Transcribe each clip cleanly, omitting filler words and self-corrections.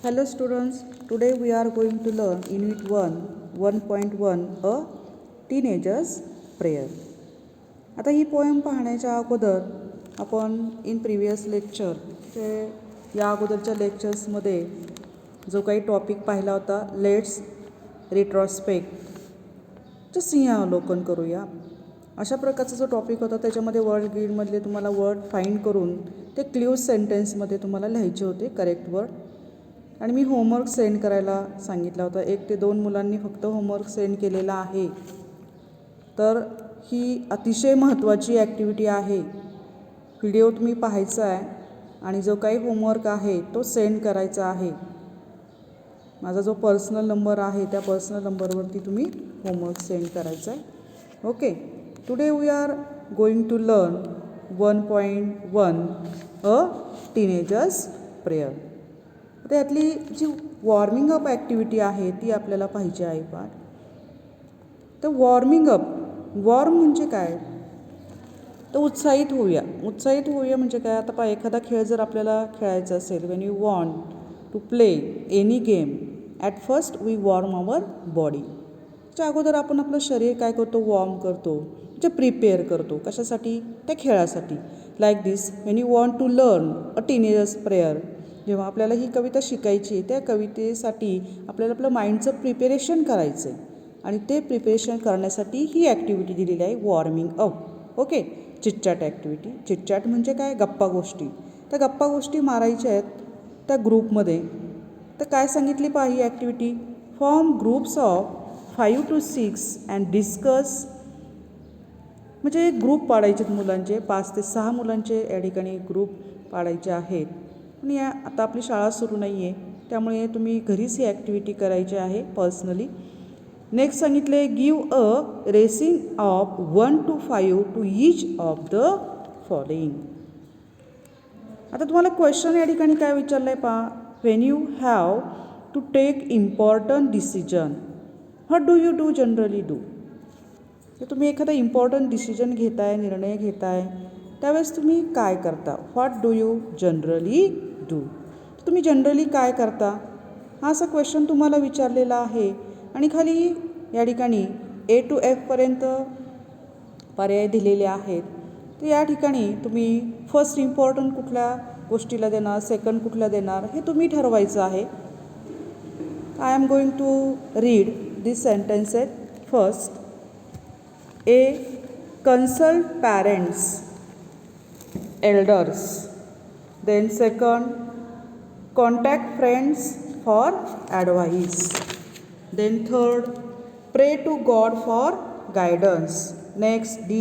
Hello students, today we are going to learn Unit 1, 1.1 A Teenager's Prayer. आता ही poem पाहण्याच्या अगोदर आपण in previous lecture ते या अगोदरच्या लेक्चर्समध्ये जो काही टॉपिक पाहिला होता लेट्स रिट्रॉस्पेक्ट सिंहावलोकन करूया. अशा प्रकारचा जो टॉपिक होता त्याच्यामध्ये वर्ड ग्रीडमधले तुम्हाला वर्ड फाइंड करून ते क्ल्यूज सेंटेन्समध्ये तुम्हाला लिहायचे होते करेक्ट वर्ड. आणि मी होमवर्क सेंड करायला सांगितला होता. 1 ते 2 मुलांनी फक्त होमवर्क सेंड केलेला आहे. तर ही अतिशय महत्त्वाची ॲक्टिव्हिटी आहे. व्हिडिओ तुम्ही पाहायचा आहे आणि जो काही होमवर्क आहे तो सेंड करायचा आहे. माझा जो पर्सनल नंबर आहे त्या पर्सनल नंबरवरती तुम्ही होमवर्क सेंड करायचा आहे. Okay. Today we are going to learn 1.1 a teenager's prayer. त्यातली जी वॉर्मिंग अप ॲक्टिव्हिटी आहे ती आपल्याला पाहिजे आहे पाठ. तर वॉर्मिंग अप म्हणजे काय, तर उत्साहित होऊया. उत्साहित होऊया म्हणजे काय, आता पहा एखादा खेळ जर आपल्याला खेळायचा असेल, when you want to play any game at first we warm our body. त्याच्या अगोदर आपण आपलं शरीर काय करतो, वॉर्म करतो, म्हणजे प्रिपेअर करतो. कशासाठी, त्या खेळासाठी. Like this when you want to learn a teenager's prayer. जेव्हा आपल्याला ही कविता शिकायची, त्या कवितेसाठी आपल्याला आपलं माइंडचं प्रिपेरेशन करायचं आहे आणि ते प्रिपेरेशन करण्यासाठी ही ॲक्टिव्हिटी दिलेली आहे warming up. Okay. Chitchat activity. Chitchat म्हणजे काय, गप्पा गोष्टी. त्या गप्पा गोष्टी मारायच्या आहेत त्या ग्रुपमध्ये. तर काय सांगितली पहा ही activity, form groups of 5 to 6 and discuss. म्हणजे ग्रुप पाडायचे आहेत मुलांचे, 5 ते 6 मुलांचे या ठिकाणी ग्रुप पाडायचे आहेत. आणि आता आपली शाळा सुरू नाही आहे त्यामुळे तुम्ही घरीच ही ॲक्टिव्हिटी करायची आहे पर्सनली. नेक्स्ट सांगितले, give a rating of 1 to 5 to each of the following. आता तुम्हाला क्वेश्चन या ठिकाणी काय विचारलं आहे पहा, when you have to take important decision what do you do generally do. तर तुम्ही एखादा इम्पॉर्टंट डिसिजन घेताय, निर्णय घेताय, त्यावेळेस तुम्ही काय करता, what do you generally do. तुम्ही जनरली काय करता, हा असा क्वेश्चन तुम्हाला विचारलेला आहे. आणि खाली या ठिकाणी A to F पर्यंत पर्याय दिलेले आहेत. तर या ठिकाणी तुम्ही फर्स्ट इम्पॉर्टंट कुठल्या गोष्टीला देणार, सेकंड कुठल्या देणार, हे तुम्ही ठरवायचं आहे. I am going to read this sentences. First, A. Consult parents, elders. Then second, contact friends for advice. Then third, pray to God for guidance. Next, D.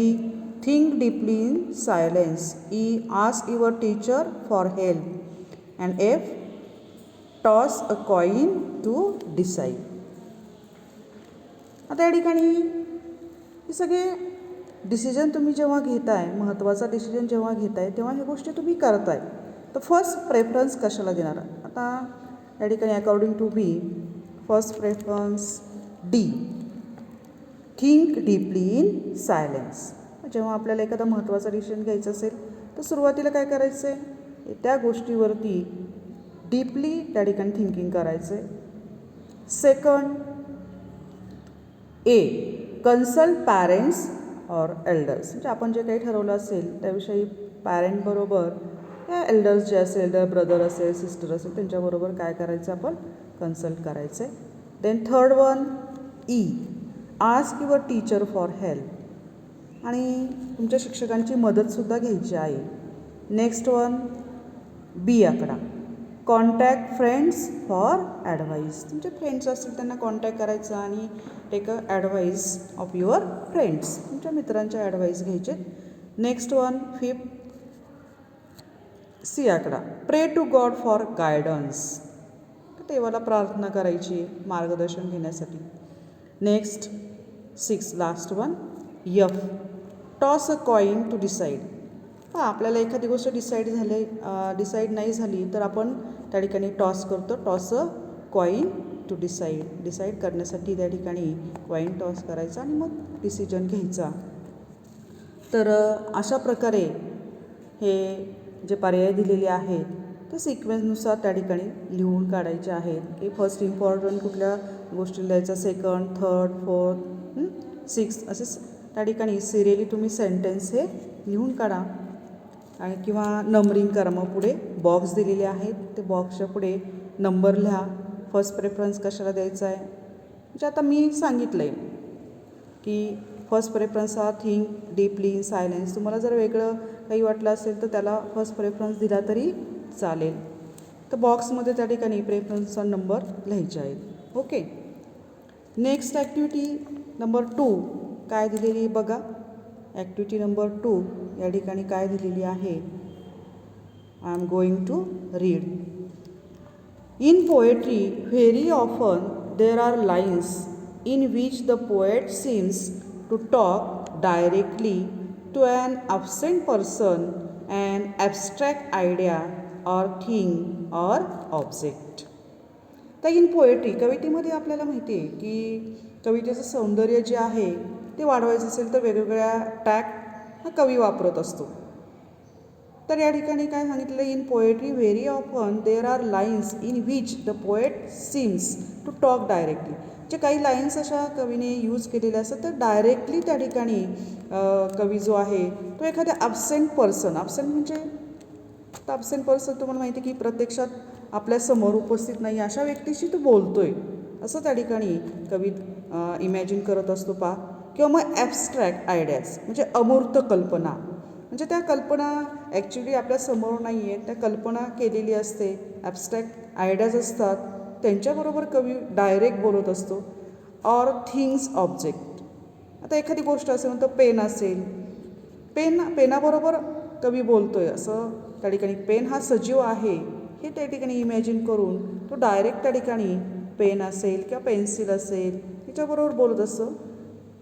Think deeply in silence. E. Ask your teacher for help. And F. Toss a coin to decide. आता या ठिकाणी हे सगळे decision तुम्ही जेव्हा घेताय, महत्त्वाचा decision जेव्हा घेताय तेव्हा ह्या गोष्टी तुम्ही करताय. तर फर्स्ट प्रेफरन्स कशाला देणार. आता या ठिकाणी according to B first preference D, think deeply in silence. जेव्हा आपल्याला एखादा महत्त्वाचा डिसिजन घ्यायचा असेल तर सुरुवातीला काय करायचं आहे, त्या गोष्टीवरती डीपली त्या ठिकाणी थिंकिंग करायचं आहे. Second, A. Consult parents or elders. म्हणजे आपण जे काही ठरवलं असेल त्याविषयी पॅरेंटबरोबर या एल्डर्स जे असेल, एल्डर ब्रदर असेल, सिस्टर असेल, त्यांच्याबरोबर काय करायचं, आपण कन्सल्ट करायचं आहे. Then third one, E. Ask your teacher for help. आणि तुमच्या शिक्षकांची मदतसुद्धा घ्यायची आहे. नेक्स्ट वन, बी आकडा, कॉन्टॅक्ट फ्रेंड्स फॉर ॲडवाईस. तुमचे फ्रेंड्स असतील त्यांना कॉन्टॅक्ट करायचं आणि take a advice of your friends. तुमच्या मित्रांच्या ॲडवाईस घ्यायचे. नेक्स्ट वन, फिफ्थ, सी आकडा, प्रे टू गॉड फॉर गायडन्स. देवाला प्रार्थना करायची मार्गदर्शन घेण्यासाठी. Next, six, last one, F. Toss a coin to decide. आपल्याला एखादी गोष्ट डिसाईड नाही झाली तर आपण त्या ठिकाणी टॉस करतो. Toss a coin to decide. Decide करण्यासाठी त्या ठिकाणी कॉईन टॉस करायचा आणि मग डिसिजन घ्यायचा. तर अशा प्रकारे हे जे पर्याय दिलेले आहेत ते सिक्वेन्सनुसार त्या ठिकाणी लिहून काढायचे आहेत की फर्स्ट इम्पॉर्टंट कुठल्या गोष्टी लिहायचं, सेकंड, थर्ड, फोर्थ, सिक्स असे त्या ठिकाणी सिरियली तुम्ही सेंटेन्स हे लिहून काढा. आणि किंवा नंबरिंग करा. मग पुढे बॉक्स दिलेले आहेत, ते बॉक्सच्या पुढे नंबर लिहा. फर्स्ट प्रेफरन्स कशाला द्यायचा आहे, म्हणजे आता मी सांगितलं आहे की फर्स्ट प्रेफरन्स हा थिंक डीपली इन सायलेन्स. तुम्हाला जर वेगळं काही वाटलं असेल तर त्याला फर्स्ट प्रेफरन्स दिला तरी चालेल. तर बॉक्समध्ये त्या ठिकाणी प्रेफरन्सचा नंबर लिहायचे आहेत. ओके. नेक्स्ट ॲक्टिव्हिटी नंबर 2 काय दिलेली बघा. ॲक्टिव्हिटी नंबर 2 या ठिकाणी काय दिलेली आहे, I am going to read. In poetry very often there are lines in which the poet seems to talk directly to an absent person, an abstract idea or thing or object. तर in poetry कवितेमध्ये आपल्याला माहिती आहे की कवितेचं सौंदर्य जे आहे ते वाढवायचं असेल तर वेगवेगळ्या टॅग हा कवी वापरत असतो. तर या ठिकाणी काय सांगितलं, in poetry very often there are lines in which the poet seems to talk directly. जे काही लाईन्स अशा कवीने यूज केलेल्या असतात तर डायरेक्टली त्या ठिकाणी कवी जो आहे तो एखाद्या ॲबसेंट पर्सन, ॲबसेंट म्हणजे ॲबसेंट पर्सन तुम्हाला माहिती आहे की प्रत्यक्षात आपल्यासमोर उपस्थित नाही अशा व्यक्तीशी तो बोलतो आहे असं त्या ठिकाणी कवी इमॅजिन करत असतो पा. किंवा मग ॲबस्ट्रॅक्ट आयडियाज म्हणजे अमूर्त कल्पना, म्हणजे त्या कल्पना ॲक्च्युली आपल्यासमोर नाही आहेत, त्या कल्पना केलेली असते, ॲबस्ट्रॅक्ट आयडियाज असतात, त्यांच्याबरोबर कवी डायरेक्ट बोलत असतो. Or things object. आता एखादी गोष्ट असेल तर पेन असेल, पेनाबरोबर कवी बोलतो आहे असं त्या ठिकाणी. पेन हा सजीव आहे हे त्या ठिकाणी इमॅजिन करून तो डायरेक्ट त्या ठिकाणी पेन असेल किंवा पेन्सिल असेल त्याच्याबरोबर बोलत असतो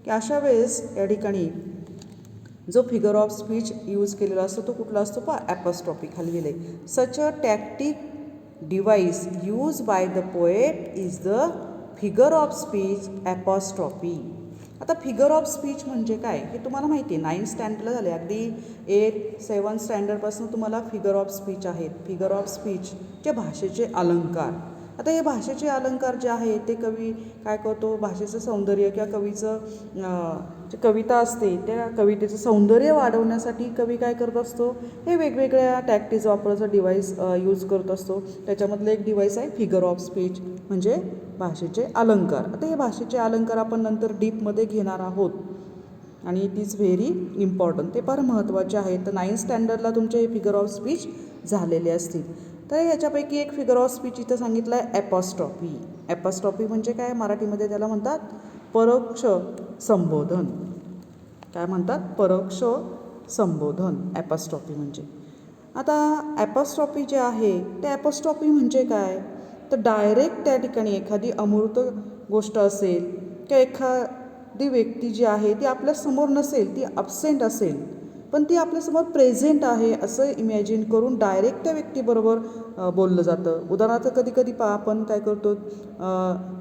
की अशा वेळेस या ठिकाणी जो फिगर ऑफ स्पीच यूज केलेला असतो तो कुठला असतो पा, ॲपॉस्ट्रॉफी खाली दिले. Such a tactic device use by the poet is the figure of speech apostrophe. आता फिगर ऑफ स्पीच म्हणजे काय हे तुम्हाला माहिती आहे, 9th स्टँडर्डला झाले, अगदी 8, 7 स्टँडर्डपासून तुम्हाला फिगर ऑफ स्पीच आहेत. फिगर ऑफ स्पीच जे भाषेचे अलंकार. आता हे भाषेचे अलंकार जे आहे ते कवी काय करतो, भाषेचं सौंदर्य किंवा कवीचं जे कविता असते त्या कवितेचं सौंदर्य वाढवण्यासाठी कवी काय करत असतो, हे वेगवेगळ्या टॅक्टिक्स वापरायचं डिवाईस यूज करत असतो. त्याच्यामधलं एक डिवाईस आहे फिगर ऑफ स्पीच म्हणजे भाषेचे अलंकार. आता हे भाषेचे अलंकार आपण नंतर डीपमध्ये घेणार आहोत आणि इट इज व्हेरी इम्पॉर्टंट, ते फार महत्त्वाचे आहेत. तर 9th स्टँडर्डला तुमचे हे फिगर ऑफ स्पीच झालेले असतील. तर याच्यापैकी एक फिगर ऑफ स्पीच इथं सांगितलं आहे ॲपॉस्ट्रॉफी. ॲपॉस्ट्रॉफी म्हणजे काय, मराठीमध्ये त्याला म्हणतात परोक्ष संबोधन. काय म्हणतात, परोक्ष संबोधन ॲपॉस्ट्रॉफी म्हणजे. आता ॲपॉस्ट्रॉफी जे आहे ते ॲपॉस्ट्रॉफी म्हणजे काय, तर डायरेक्ट त्या ठिकाणी एखादी अमूर्त गोष्ट असेल किंवा एखादी व्यक्ती जी आहे ती आपल्यासमोर नसेल, ती ॲबसेंट असेल पण ती आपल्यासमोर प्रेझेंट आहे असं इमॅजिन करून डायरेक्ट त्या व्यक्तीबरोबर बोललं जातं. उदाहरणार्थ कधी कधी आपण काय करतो,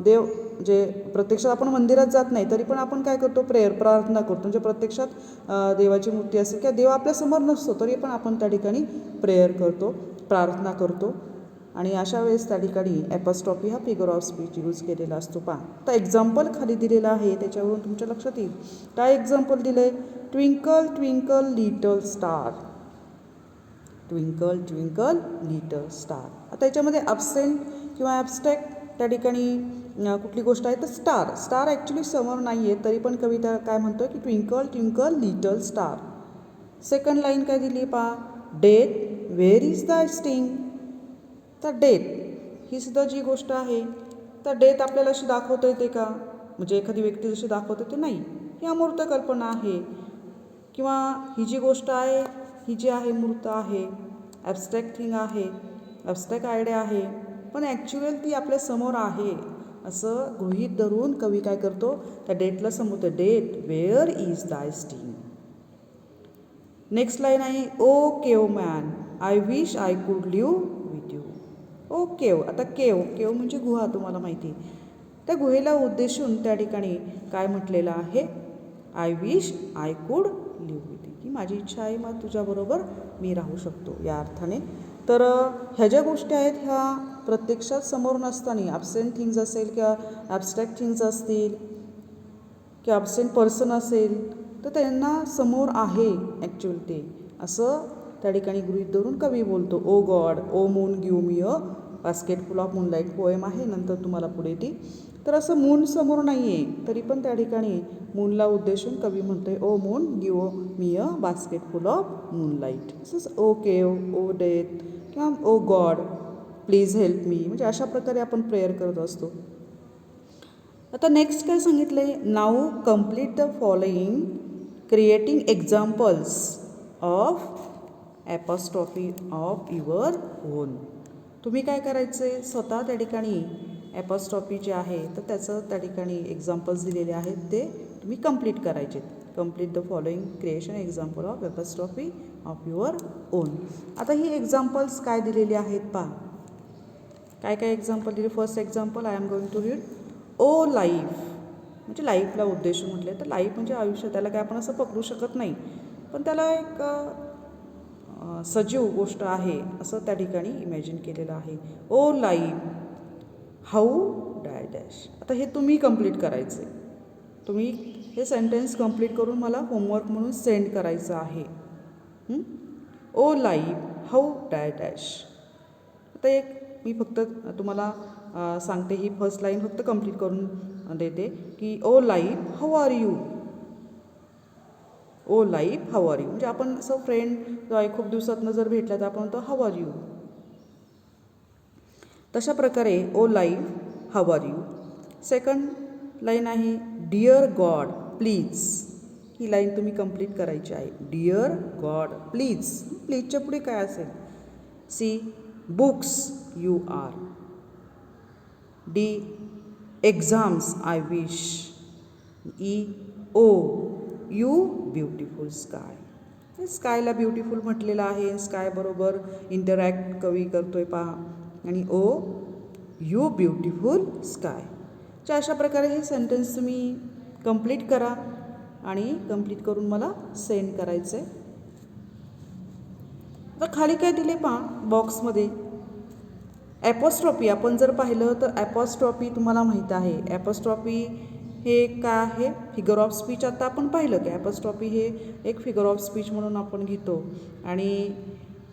देव जे प्रत्यक्षात आपण मंदिरात जात नाही तरी पण आपण काय करतो, प्रार्थना करतो. म्हणजे प्रत्यक्षात देवाची मूर्ती असेल किंवा देव आपल्यासमोर नसतो तरी पण आपण त्या ठिकाणी प्रेयर करतो, प्रार्थना करतो. आणि अशा वेळेस त्या ठिकाणी ॲपॉस्ट्रॉफी हा फिगर ऑफ स्पीच यूज केलेला असतो पा. तर एक्झाम्पल खाली दिलेलं आहे त्याच्यावरून तुमच्या लक्षात येईल. काय एक्झाम्पल दिलं आहे, twinkle twinkle little star. Twinkle twinkle little star. आता याच्यामध्ये ॲबसेंट किंवा ॲबस्ट्रॅक्ट त्या ठिकाणी कुठली गोष्ट आहे तर स्टार. स्टार ॲक्च्युली समोर नाही आहे तरी पण कविता काय म्हणतो की twinkle twinkle little star. Second line काय दिली पा, death where is the sting. तर डेथ ही सुद्धा जी गोष्ट आहे तर डेथ आपल्याला अशी दाखवता येते का, म्हणजे एखादी व्यक्ती जशी दाखवता येते नाही, ही अमूर्त कल्पना आहे. किंवा ही जी गोष्ट आहे ही जी आहे मूर्त आहे, ॲबस्ट्रॅक्ट थिंग आहे, ॲबस्ट्रॅक्ट आयडिया आहे, पण ॲक्च्युअल ती आपल्यासमोर आहे असं गृहीत धरून कवी काय करतो, त्या डेटला संबोधतो, death where is thy sting. Next line आहे, O cave man I wish I could live with you. O cave. आता केव म्हणजे गुहा तुम्हाला माहिती आहे. त्या गुहेला उद्देशून त्या ठिकाणी काय म्हटलेलं आहे, I wish I could live with you, की माझी इच्छा आहे मग तुझ्याबरोबर मी राहू शकतो, या अर्थाने तर ह्या ज्या गोष्टी आहेत ह्या प्रत्यक्षात समोर नसताना ॲबसेंट थिंग्स असेल किंवा ॲबस्ट्रॅक्ट थिंग्स असतील किंवा ॲबसेंट पर्सन असेल तर त्यांना समोर आहे ॲक्च्युअल ते असं त्या ठिकाणी गृहीत धरून कवी बोलतो. O God O moon give me a basket full of moonlight poem आहे, नंतर तुम्हाला पुढे ती. तर असं मून समोर नाही आहे तरी पण त्या ठिकाणी मूनला उद्देशून कवी म्हणतोय O moon give me a basket full of moonlight. असंच ओ केव ओ डेथ किंवा O God please help me, म्हणजे अशा प्रकारे आपण प्रेयर करत असतो. आता नेक्स्ट काय सांगितलं आहे, now complete the following creating examples of apostrophe of your on. तुम्ही काय करायचं आहे, स्वतः त्या ठिकाणी ॲपॉस्ट्रॉफी जे आहे तर त्याचं त्या ठिकाणी एक्झाम्पल्स दिलेले आहेत ते तुम्ही कंप्लीट करायचे. Complete the following creation example of apostrophe of your on. आता ही एक्झाम्पल्स काय दिलेली आहेत पहा, काय काय एक्झाम्पल दिले. First example I am going to read. O life, म्हणजे लाईफला उद्देशून म्हटले तर लाईफ म्हणजे आयुष्य, त्याला काय आपण असं पकडू शकत नाही पण त्याला एक सजीव गोष्ट आहे असं त्या ठिकाणी इमॅजिन केलेलं आहे. O life how die dash. आता हे तुम्ही कंप्लीट करायचे, तुम्ही हे सेंटेन्स कंप्लीट करून मला होमवर्क म्हणून सेंड करायचं आहे. O life how die dash. आता एक मी फक्त तुम्हाला सांगते, ही फर्स्ट लाईन फक्त कंप्लीट करून देते की O life how are you. O life how are you म्हणजे आपण असं फ्रेंड खूप दिवसातनं जर भेटला तर आपण म्हणतो हाऊ आर यू. तशा प्रकारे O life how are you. Second line आहे डिअर गॉड प्लीज. ही लाईन तुम्ही कंप्लीट करायची आहे. Dear God please. प्लीजच्या पुढे काय असेल, C books you are. D exams I wish. E O you beautiful sky. स्कायला ब्युटिफुल म्हटलेलं आहे, स्काय बरोबर इंटरॅक्ट कवी करतोय पहा. आणि ओ यू ब्युटिफुल स्काय. तर अशा प्रकारे हे सेंटेन्स तुम्ही कंप्लीट करा आणि कंप्लीट करून मला सेंड करायचं आहे. आता खाली काय दिले पहा बॉक्समध्ये, ॲपॉस्ट्रॉफी. आपण जर पाहिलं तर ॲपॉस्ट्रॉफी तुम्हाला माहीत आहे. ॲपॉस्ट्रॉफी हे काय आहे, फिगर ऑफ स्पीच. आता आपण पाहिलं की ॲपॉस्ट्रॉफी हे एक फिगर ऑफ स्पीच म्हणून आपण घेतो आणि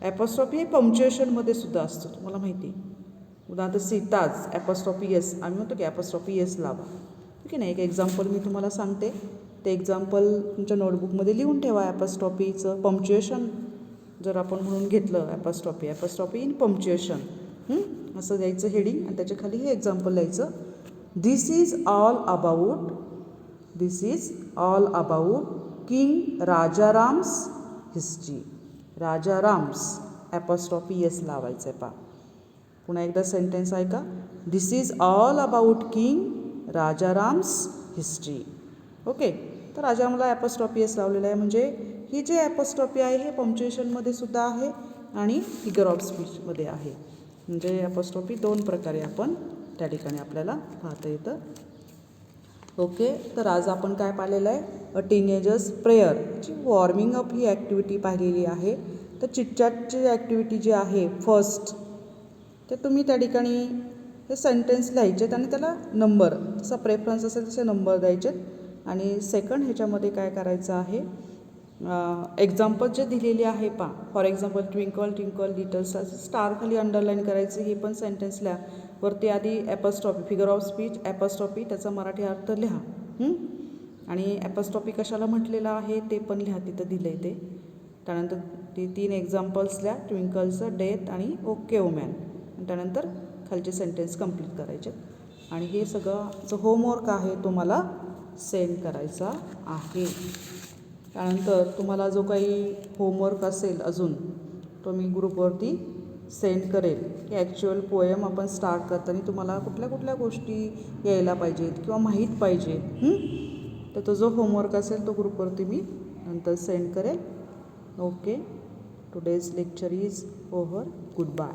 ॲपॉस्ट्रॉफी हे पंक्च्युएशनमध्ये सुद्धा असतं, तुम्हाला माहिती आहे. उदाहरणार्थ सीताज ॲपॉस्ट्रॉफी येस, आम्ही म्हणतो की ॲपॉस्ट्रॉफी येस लावा, ठीक आहे ना. एक एक्झाम्पल मी तुम्हाला सांगते, ते एक्झाम्पल तुमच्या नोटबुकमध्ये लिहून ठेवा. ॲपॉस्ट्रॉफीचं पंक्च्युएशन जर आपण म्हणून घेतलं ॲपॉस्ट्रॉफी इन पंक्च्युएशन असं द्यायचं हेडिंग आणि त्याच्या खाली हे एक्झाम्पल द्यायचं. This is all about king Rajaram's history. Rajaram's apostrophe S लावायचं आहे पहा. पुन्हा एकदा सेंटेन्स आहे का, this is all about king Rajaram's history. Okay, तर राजारामला ॲपॉस्ट्रॉफी येस लावलेलं आहे. म्हणजे ही जे ॲपॉस्ट्रॉफी आहे हे पंक्च्युएशनमध्ये सुद्धा आहे आणि फिगर ऑफ स्पीचमध्ये आहे. म्हणजे ॲपॉस्ट्रॉफी दोन प्रकारे आपण त्या ठिकाणी आपल्याला पाहता येतं. ओके, तर आज आपण काय पाहिलेलं आहे, अ टीनेजर्स प्रेयरची वॉर्मिंग अप ही ॲक्टिव्हिटी पाहिलेली आहे. तर चिटचॅटची ॲक्टिव्हिटी जी आहे फर्स्ट, ते तुम्ही त्या ठिकाणी हे सेंटेन्स लिहायचेत आणि त्याला नंबर, जसा प्रेफरन्स असेल तसे नंबर द्यायचेत. आणि सेकंड ह्याच्यामध्ये काय करायचं आहे, एक्झाम्पल जे दिलेले आहे पहा. For example twinkle twinkle little star, star खाली अंडरलाईन करायचं. हे पण सेंटेन्स लिहा. वरती आधी apostrophe figure of speech apostrophe त्याचा मराठी अर्थ लिहा. आणि ॲपॉस्ट्रॉफी कशाला म्हटलेलं आहे ते पण लिहा, तिथं दिलं आहे ते. त्यानंतर ते 3 एक्झाम्पल्स लिहा, ट्विंकलचं, डेथ आणि ओके वुमॅन. आणि त्यानंतर खालचे सेंटेन्स कंप्लीट करायचे. आणि हे सगळं जो होमवर्क आहे तो मला सेंड करायचा आहे. त्यानंतर तुम्हाला जो काही होमवर्क असेल अजून तो मी ग्रुपवरती सेंड करेल की ॲक्च्युअल पोएम आपण स्टार्ट करताना तुम्हाला कुठल्या कुठल्या गोष्टी यायला पाहिजेत किंवा माहीत पाहिजेत. तर तो जो होमवर्क असेल तो ग्रुपवरती मी नंतर सेंड करेल. Okay, today's lecture is over. Good bye.